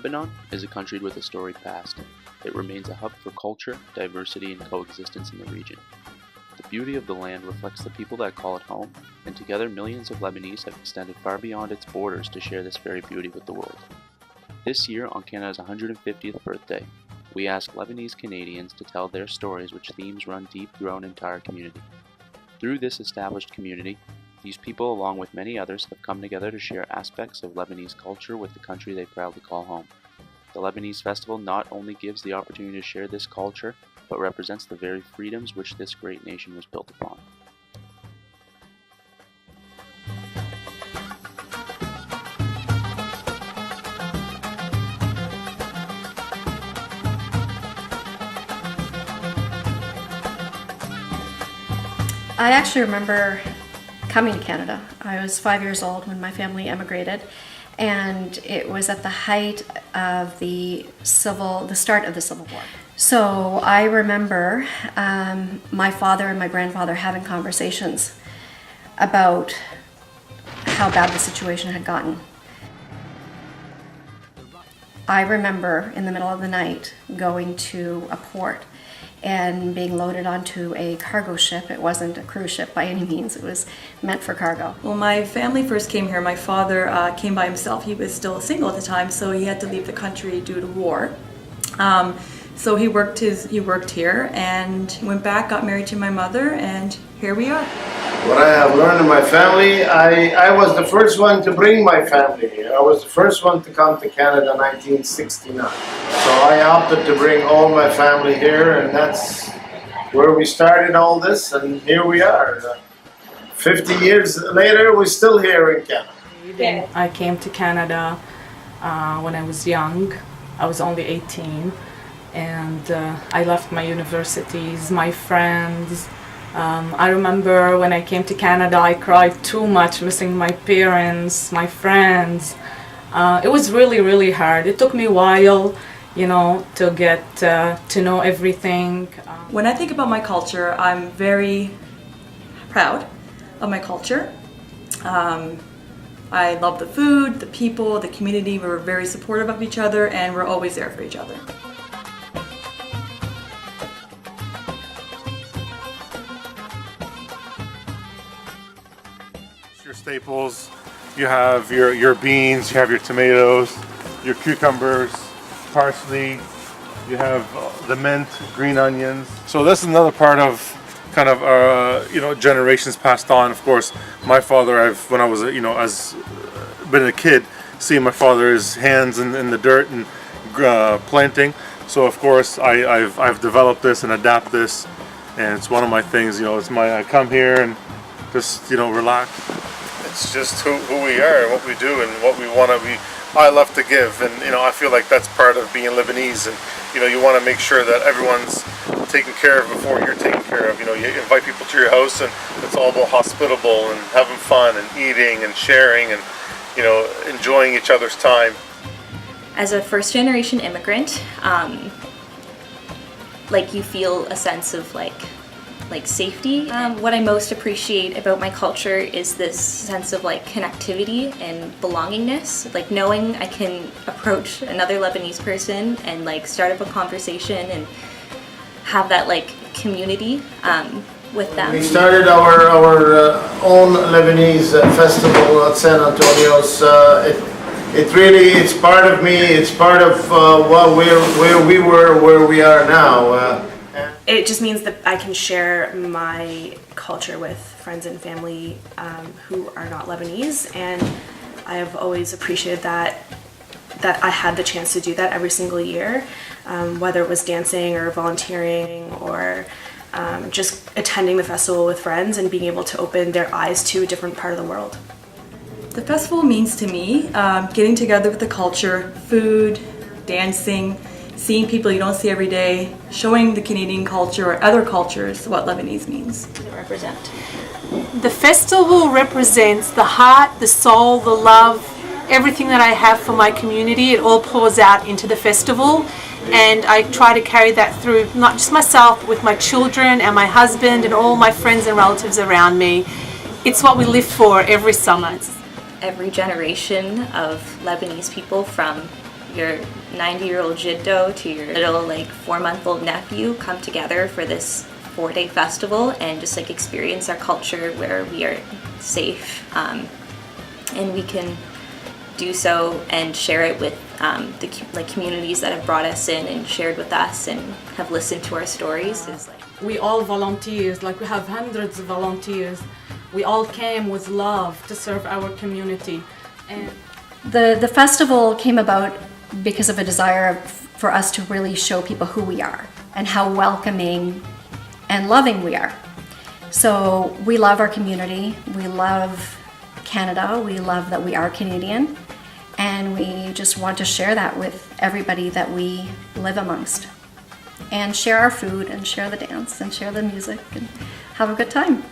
Lebanon is a country with a storied past. It remains a hub for culture, diversity, and coexistence in the region. The beauty of the land reflects the people that call it home, and together millions of Lebanese have extended far beyond its borders to share this very beauty with the world. This year, on Canada's 150th birthday, we ask Lebanese Canadians to tell their stories, which themes run deep through our entire community. Through this established community, these people, along with many others, have come together to share aspects of Lebanese culture with the country they proudly call home. The Lebanese Festival not only gives the opportunity to share this culture, but represents the very freedoms which this great nation was built upon. I actually remember coming to Canada. I was 5 years old when my family emigrated, and it was at the height of the start of the Civil War. So I remember my father and my grandfather having conversations about how bad the situation had gotten. I remember in the middle of the night going to a port and being loaded onto a cargo ship. It wasn't a cruise ship by any means, it was meant for cargo. When my family first came here, my father came by himself. He was still single at the time, so he had to leave the country due to war. So he worked here and went back, got married to my mother, and here we are. What I have learned in my family, I was the first one to bring my family here. I was the first one to come to Canada in 1969. So I opted to bring all my family here, and that's where we started all this, and here we are. 50 years later, we're still here in Canada. I came to Canada when I was young. I was only 18, and I left my universities, my friends. I remember when I came to Canada, I cried too much, missing my parents, my friends. It was really, really hard. It took me a while, to get to know everything. When I think about my culture, I'm very proud of my culture. I love the food, the people, the community. We're very supportive of each other, and we're always there for each other. Your staples, you have your beans, you have your tomatoes, your cucumbers, parsley, you have the mint, green onions. So this is another part of kind of generations passed on. Of course, my father, when I was been a kid, seeing my father's hands in the dirt and planting. So of course I've developed this and adapt this, and it's one of my things. I come here and just relax. It's just who we are and what we do and what we want to be. I love to give, and I feel like that's part of being Lebanese. And you want to make sure that everyone's taken care of before you're taken care of. You invite people to your house, and it's all about hospitable and having fun and eating and sharing and enjoying each other's time. As a first-generation immigrant, you feel a sense of like safety. What I most appreciate about my culture is this sense of connectivity and belongingness, knowing I can approach another Lebanese person and start up a conversation and have that community with them. We started our own Lebanese festival at San Antonio's. It's part of me. It's part of where we were, where we are now. It just means that I can share my culture with friends and family who are not Lebanese, and I have always appreciated that I had the chance to do that every single year, whether it was dancing or volunteering or just attending the festival with friends and being able to open their eyes to a different part of the world. The festival means to me getting together with the culture, food, dancing, seeing people you don't see every day, showing the Canadian culture or other cultures what Lebanese means. Represent. The festival represents the heart, the soul, the love, everything that I have for my community. It all pours out into the festival, and I try to carry that through, not just myself, but with my children and my husband and all my friends and relatives around me. It's what we live for every summer. Every generation of Lebanese people from your 90-year-old jiddo to your little like 4-month-old nephew come together for this 4-day festival and just like experience our culture where we are safe, and we can do so and share it with the communities that have brought us in and shared with us and have listened to our stories. Is like We all volunteers, like we have hundreds of volunteers. We all came with love to serve our community. And The festival came about because of a desire for us to really show people who we are and how welcoming and loving we are. So we love our community, we love Canada, we love that we are Canadian, and we just want to share that with everybody that we live amongst. And share our food and share the dance and share the music and have a good time.